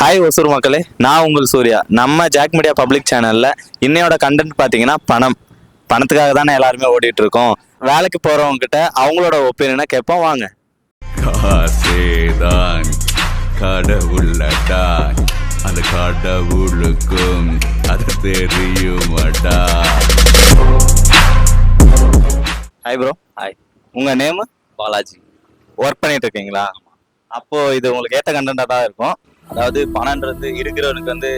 Hi Hosur மக்களே, நான் உங்கள் சூர்யா. நம்ம ஜாக் மீடியா பப்ளிக் சேனல்ல இன்னையோட கண்டென்ட் பார்த்தீங்கன்னா பணத்துக்காக தானே எல்லாருமே ஓடிட்டு இருக்கோம். வேலைக்கு போறவங்க கிட்ட அவங்களோட ஒப்பீனியனை கேட்போம் வாங்க. காசேதான் கடவுளடா, அந்த கடவுளுக்கும் அது தெரியுமாடா. Hi bro. ஹாய். உங்க நேம்? பாலாஜி. ஒர்க் பண்ணிட்டு இருக்கீங்களா? அப்போ இது உங்களுக்கு ஏற்ற கண்டென்ட்டாக தான் இருக்கும். அதாவது பணம்ன்றது இருக்கிறவனுக்கு வந்து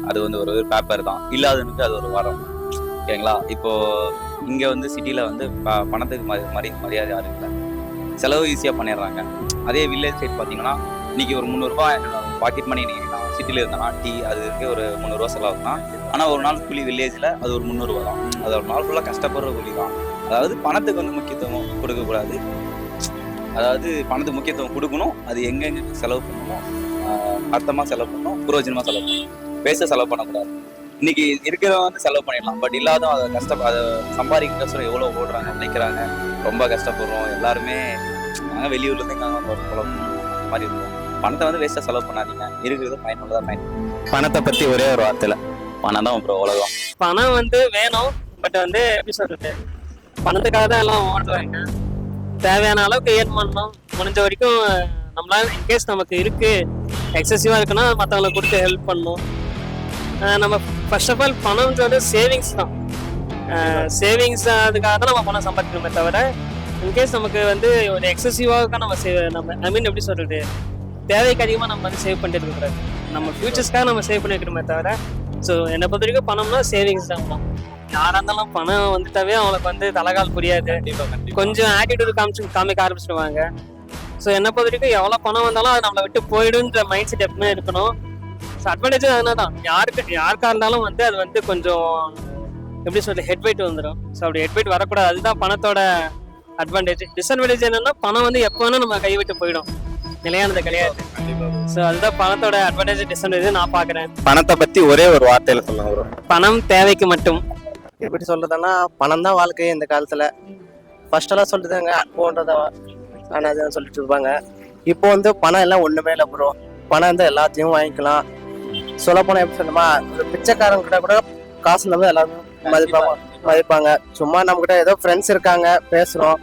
அது வந்து ஒரு பேப்பர் தான், இல்லாதவனுக்கு அது ஒரு வரம். ஓகேங்களா? இப்போ இங்கே வந்து சிட்டியில் வந்து பணத்துக்கு மரியாதை யாரும் இல்லை, செலவு ஈஸியாக பண்ணிடுறாங்க. அதே வில்லேஜ் சைட் பார்த்தீங்கன்னா இன்னைக்கு ஒரு 300 பாக்கெட் மணி இன்னைக்கு நான் சிட்டியில் இருந்தேன்னா டீ அதுக்கு ஒரு 300 செலவு தான். ஆனால் ஒரு நாள் கூலி வில்லேஜில் அது ஒரு 300 தான். அது ஒரு நாள் ஃபுல்லாக கஷ்டப்படுற கூலி தான். அதாவது பணத்துக்கு வந்து முக்கியத்துவம் கொடுக்கக்கூடாது. அதாவது பணத்துக்கு முக்கியத்துவம் கொடுக்கணும். அது எங்கெங்க செலவு பண்ணணும், அர்த்தமாக செலவு பண்ணணும், புரோஜனமாக செலவு பண்ணணும், பேச செலவு பண்ணக்கூடாது. இன்னைக்கு இருக்கிறவங்க வந்து செலவு பண்ணிடலாம், பட் இல்லாதவங்க அதை சம்பாதிக்க எவ்வளோ ஓடுறாங்க, நினைக்கிறாங்க, ரொம்ப கஷ்டப்படுறோம். எல்லாருமே நாங்கள் வெளியூர்லேருந்து எங்கள் செலவு அந்த மாதிரி இருக்கும். பணத்தை வந்து வேஸ்ட்டாக செலவு பண்ணாதீங்க, இருக்கிறது பயனுள்ளதாக பயன்படுத்தும். பணத்தை பற்றி ஒரே ஒரு வார்த்தையில், பணம் தான் அப்புறம் உலகம். பணம் வந்து வேணும், பட் வந்து எப்படி சொல்றது, பணத்துக்காக தான் எல்லாம் ஓடுறாங்க. தேவையான அளவுக்கு ஏர்ன் பண்ணணும். முடிஞ்ச வரைக்கும் நம்மளால இன்கேஸ் நமக்கு இருக்கு எக்ஸசிவாக இருக்குன்னா மற்றவங்களுக்கு கொடுத்து ஹெல்ப் பண்ணணும். நம்ம ஃபர்ஸ்ட் ஆஃப் ஆல் பணம்ன்றது சேவிங்ஸ் தான். சேவிங்ஸ் அதுக்காக தான் நம்ம பணம் சம்பாதிக்கணுமே தவிர இன்கேஸ் நமக்கு வந்து ஒரு எக்ஸசிவாக நம்ம ஐ மீன் எப்படி சொல்றது, தேவைக்கு அதிகமாக நம்ம வந்து சேவ் பண்ணிட்டு இருக்கக்கூடாது. நம்ம ஃபியூச்சர்ஸ்க்காக நம்ம சேவ் பண்ணி வைக்கணுமே தவிர. ஸோ என்னை பொறுத்த வரைக்கும் பணம்னா சேவிங்ஸ் தான். யாராக இருந்தாலும் பணம் வந்துட்டாவே அவங்களுக்கு வந்து தலைகால் புரியாது, கொஞ்சம் ஆட்டிடியூட் காமிக்க ஆரம்பிச்சிடுவாங்க. ஸோ என்னை பொறுத்த வரைக்கும் எவ்வளோ பணம் வந்தாலும் அது நம்மளை விட்டு போயிடுன்ற மைண்ட் செட் எப்பவுமே இருக்கணும். ஸோ அட்வான்டேஜ் அதனால தான் யாருக்கா இருந்தாலும் வந்து அது வந்து கொஞ்சம் எப்படி சொல்றது ஹெட் வெயிட் வந்துடும். ஸோ அப்படி ஹெட் வெயிட் வரக்கூடாது. அதுதான் பணத்தோட அட்வான்டேஜ். டிஸ்அட்வான்டேஜ் என்னன்னா பணம் வந்து எப்போ வேணும் நம்ம கை விட்டு போயிடும், நிலையானது கிடையாது. ஸோ அதுதான் பணத்தோட அட்வான்டேஜ் டிஸ்அட்வான்டேஜ் நான் பார்க்குறேன். பணத்தை பற்றி ஒரே ஒரு வார்த்தையில் சொல்லுங்க. பணம் தேவைக்கு மட்டும். எப்படி சொல்றதுன்னா பணம் தான் வாழ்க்கை இந்த காலத்துல. ஃபர்ஸ்ட் எல்லாம் சொல்லிட்டுதாங்க அன்போன்றத ஆனால் அதை சொல்லிட்டு இருப்பாங்க. இப்போ வந்து பணம் எல்லாம் ஒண்ணுமே இல்லை ப்ரோ. பணம் இருந்தால் எல்லாத்தையும் வாங்கிக்கலாம். சொல்ல போனா எப்படி சொன்னோமா, ஒரு பிச்சைக்காரங்க கிட்ட கூட காசு இல்லாமல் எல்லாருமே மதிப்பாங்க. சும்மா நம்ம கிட்ட ஏதோ ஃப்ரெண்ட்ஸ் இருக்காங்க பேசுறோம்.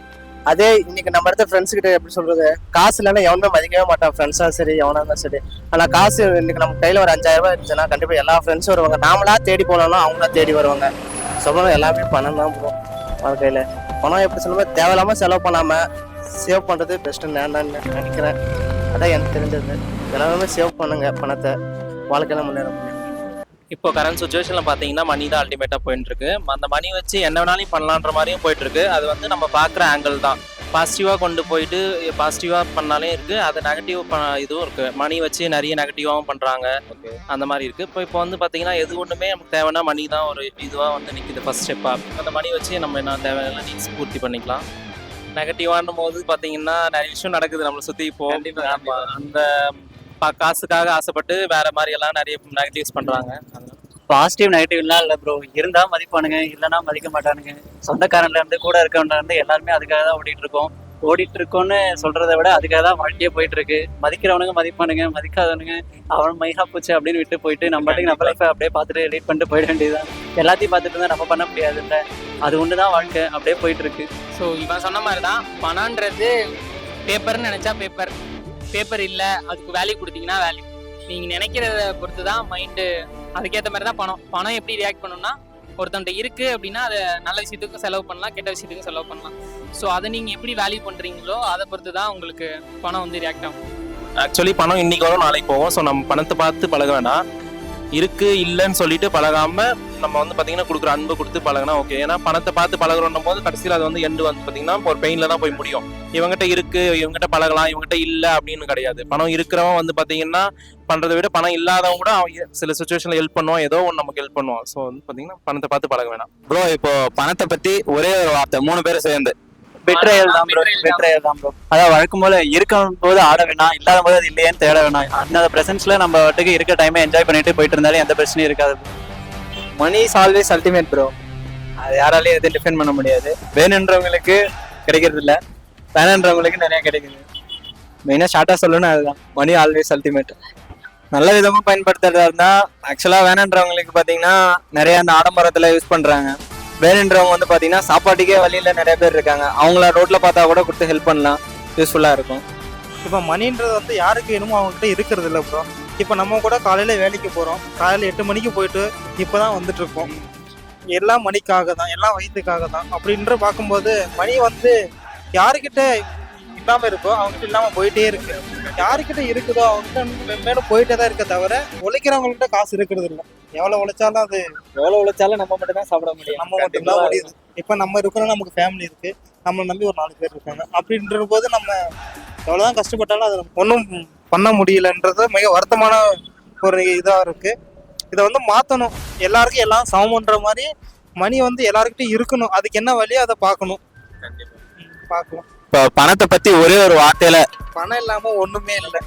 அதே இன்னைக்கு நம்ம இடத்த ஃப்ரெண்ட்ஸ் கிட்ட எப்படி சொல்றது, காசு இல்லைன்னா எவனுமே மதிக்கவே மாட்டான், ஃப்ரெண்ட்ஸா சரி எவனா இருந்தாலும் சரி. ஆனா காசு இன்னைக்கு நம்ம கையில ஒரு 5000 ரூபாய் இருந்துச்சுன்னா கண்டிப்பா எல்லா ஃப்ரெண்ட்ஸும் வருவாங்க. நாமளா தேடி போனாலும் அவங்களா தேடி வருவாங்க. சொல்லணும் எல்லாமே பணம் தான் ப்ரோ வாழ்க்கையில. பணம் எப்படி சொல்லுவோம், தேவையில்லாம செலவு பண்ணாம சேவ் பண்றது பெஸ்ட்டு நான் நினைக்கிறேன். அதான் எனக்கு தெரிஞ்சது. எல்லாருமே சேவ் பண்ணுங்க பணத்தை, வாழ்க்கையில முன்னேற முடியும். இப்போ கரண்ட் சுச்சுவேஷனில் பார்த்தீங்கன்னா மணி தான் அல்டிமேட்டாக போயிட்டு இருக்கு. அந்த மணி வச்சு என்ன வேணாலும் பண்ணலான்ற மாதிரியும் போயிட்டு இருக்கு. அது வந்து நம்ம பார்க்குற ஆங்கிள் தான். பாசிட்டிவாக கொண்டு போயிட்டு பாசிட்டிவாக பண்ணாலே இருக்குது, அது நெகட்டிவ் இதுவும் இருக்குது. மணி வச்சு நிறைய நெகட்டிவாகவும் பண்ணுறாங்க, அந்த மாதிரி இருக்குது. இப்போ வந்து பார்த்தீங்கன்னா எது ஒன்றுமே நமக்கு தேவைன்னா மணி தான் ஒரு இதுவாக வந்து நிற்கிது ஃபர்ஸ்ட் ஸ்டெப்பாக. அந்த மணி வச்சு நம்ம என்ன தேவையான நீட்ஸ் பூர்த்தி பண்ணிக்கலாம். நெகட்டிவான போது பார்த்தீங்கன்னா நிறைய விஷயம் நடக்குது நம்மளை சுற்றி. இப்போ அந்த காசுக்காக ஆசைப்பட்டு வேற மாதிரி எல்லாம் நிறைய நெகட்டிவ்ஸ் பண்றாங்க. பாசிட்டிவ் நெகட்டிவ்லாம் இல்லை ப்ரோ. இருந்தால் மதிப்பானுங்க, இல்லைன்னா மதிக்க மாட்டானுங்க. சொந்தக்காரன்ல இருந்து கூட இருக்கவன்ல இருந்து எல்லாருமே அதுக்காக தான் ஓடிட்டு இருக்கோம்னு சொல்றதை விட அதுக்காக தான் வாழ்க்கையே போயிட்டு இருக்கு. மதிக்கிறவனுங்க மதிப்பானுங்க, மதிக்காதவனுங்க அவன் மைகா போச்சு அப்படின்னு விட்டு போயிட்டு நம்ம நம்ம லைஃபை அப்படியே பார்த்துட்டு லீட் பண்ணிட்டு போயிட வேண்டியதுதான். எல்லாத்தையும் பார்த்துட்டு இருந்தால் நம்ம பண்ண முடியாது இல்லை, அது ஒன்று தான் வாழ்க்கை, அப்படியே போயிட்டு இருக்கு. ஸோ இவன் சொன்ன மாதிரி தான் பணம்ன்றது பேப்பர்னு நினைச்சா பேப்பர் இல்லை, அதுக்கு வேல்யூ கொடுத்தீங்கன்னா வேல்யூ. நீங்கள் நினைக்கிறத பொறுத்து தான் மைண்டு, அதுக்கேற்ற மாதிரி தான் பணம் எப்படி ரியாக்ட் பண்ணணும்னா, ஒருத்தன்ட்ட இருக்குது அப்படின்னா அதை நல்ல விஷயத்துக்கும் செலவு பண்ணலாம், கெட்ட விஷயத்துக்கும் செலவு பண்ணலாம். ஸோ அதை நீங்கள் எப்படி வேல்யூ பண்ணுறீங்களோ அதை பொறுத்து தான் உங்களுக்கு பணம் வந்து ரியாக்ட் ஆகும். ஆக்சுவலி பணம் இன்னைக்கு வரும் நாளைக்கு போவோம். ஸோ நம்ம பணத்தை பார்த்து பழக வேணாம். இருக்கு இல்லைன்னு சொல்லிட்டு பழகாம நம்ம வந்து பார்த்தீங்கன்னா கொடுக்குற அன்பு கொடுத்து பழகினா ஓகே. ஏன்னா பணத்தை பார்த்து பழகிறோம் போது கடைசியில் அது வந்து எண்டு வந்து பார்த்தீங்கன்னா ஒரு பெயின்ல தான் போய் முடியும். இவங்ககிட்ட இருக்கு, இவங்ககிட்ட பழகலாம், இவங்ககிட்ட இல்லை அப்படின்னு கிடையாது. பணம் இருக்கிறவன் வந்து பார்த்தீங்கன்னா பண்றதை விட பணம் இல்லாதவங்க கூட சில சுச்சுவேஷன்ல ஹெல்ப் பண்ணுவான், ஏதோ ஒன்று நமக்கு ஹெல்ப் பண்ணுவான். ஸோ வந்து பார்த்தீங்கன்னா பணத்தை பார்த்து பழக வேணாம். ப்ரோ இப்போ பணத்தை பத்தி ஒரே ஒரு வார்த்தை, 3 பேரும் சேர்ந்து. பெட்ரையல் தான் ப்ரோ. அதான் வழக்கம் போல இருக்கும் போது ஆட வேணாம், இல்லாத போது அது இல்லையேன்னு தேட வேணாம். அந்த பிரசன்ஸ்ல நம்ம வாட்டுக்கு இருக்க டைமை என்ஜாய் பண்ணிட்டு போயிட்டு இருந்தாலே எந்த பிரச்சனையும் இருக்காது. Money is always ultimate bro. அது யாராலையும் எதுவும் டிஃபெண்ட் பண்ண முடியாது. வேணுன்றவங்களுக்கு கிடைக்கிறது இல்லை, வேணுன்றவங்களுக்கு நிறைய கிடைக்குது. மெயினாக ஷார்ட்டாக சொல்லணும்னா அதுதான், மணி ஆல்வேஸ் அல்டிமேட். நல்ல விதமாக பயன்படுத்துறதா இருந்தால் ஆக்சுவலாக வேணுன்றவங்களுக்கு பார்த்தீங்கன்னா நிறைய அந்த ஆடம்பரத்தில் யூஸ் பண்ணுறாங்க. வேணுன்றவங்க வந்து பார்த்தீங்கன்னா சாப்பாட்டுக்கே வழியில் நிறைய பேர் இருக்காங்க. அவங்கள ரோட்டில் பார்த்தா கூட கொடுத்து ஹெல்ப் பண்ணலாம், யூஸ்ஃபுல்லாக இருக்கும். இப்போ மணின்றது வந்து யாருக்கு வேணுமோ அவங்ககிட்ட இருக்கிறது இல்லை ப்ரோ. இப்போ நம்ம கூட காலையில் வேலைக்கு போகிறோம், காலையில் 8 மணிக்கு போயிட்டு இப்போ தான் வந்துட்டு இருக்கோம். எல்லாம் மணிக்காக தான், எல்லாம் வயிற்றுக்காக தான். அப்படின்ற பார்க்கும்போது மணி வந்து யாருக்கிட்ட இல்லாமல் இருக்கோ அவங்ககிட்ட இல்லாமல் போயிட்டே இருக்கு. யாருக்கிட்ட இருக்குதோ அவங்ககிட்ட மேலும் போயிட்டே தான் இருக்க தவிர உழைக்கிறவங்கள்ட்ட காசு இருக்கிறது இல்லை. எவ்வளோ உழைச்சாலும் அது நம்ம மட்டும் தான் சாப்பிட முடியும். நம்ம மட்டும்தான் முடியுது. இப்போ நம்ம இருக்கிறோம், நமக்கு ஃபேமிலி இருக்குது, நம்மளை நம்பி ஒரு 4 பேர் இருக்காங்க. அப்படின்ற போது நம்ம எவ்வளோதான் கஷ்டப்பட்டாலும் அது ஒன்றும் பண்ண முடியலன்றது மிக வருத்தமான ஒரு இதாக இருக்குது. இதை வந்து மாற்றணும். எல்லாருக்கும் எல்லாம் சமம்ன்ற மாதிரி மணி வந்து எல்லாருக்கிட்டையும் இருக்கணும். அதுக்கு என்ன வழியோ அதை பார்க்கணும். பார்க்கலாம். இப்போ பணத்தை பத்தி ஒரே ஒரு வார்த்தையில பணம் இல்லாமல் ஒன்றுமே இல்லை.